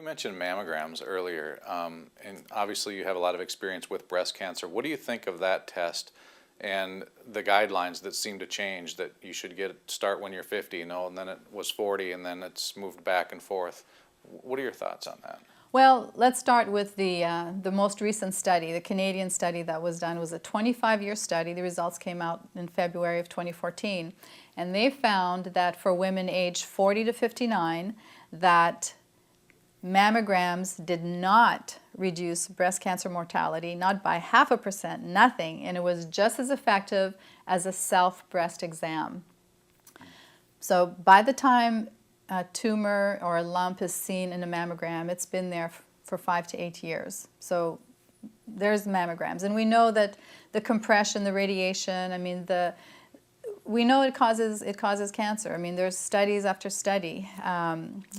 You mentioned mammograms earlier, and obviously you have a lot of experience with breast cancer. What do you think of that test and the guidelines that seem to change, that you should start when you're 50, and then it was 40, and then it's moved back and forth? What are your thoughts on that? Well, let's start with the most recent study. The Canadian study that was done was a 25-year study. The results came out in February of 2014, and they found that for women aged 40 to 59, that mammograms did not reduce breast cancer mortality, not by 0.5%, nothing, and it was just as effective as a self-breast exam. So by the time a tumor or a lump is seen in a mammogram, it's been there for 5 to 8 years. So there's mammograms. And we know that the compression, the radiation, we know it causes cancer. There's studies after study.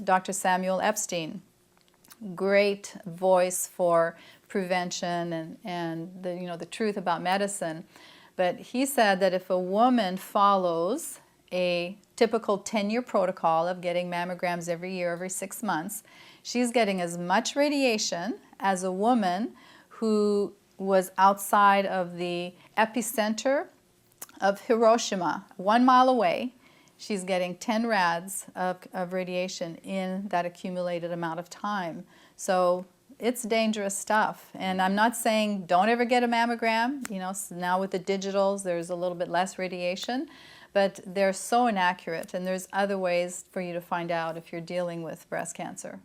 Dr. Samuel Epstein, great voice for prevention and the truth about medicine. But he said that if a woman follows a typical 10-year protocol of getting mammograms every year, every 6 months, she's getting as much radiation as a woman who was outside of the epicenter of Hiroshima, 1 mile away. She's getting 10 rads of radiation in that accumulated amount of time. So it's dangerous stuff. And I'm not saying don't ever get a mammogram. Now with the digitals, there's a little bit less radiation, but they're so inaccurate, and there's other ways for you to find out if you're dealing with breast cancer.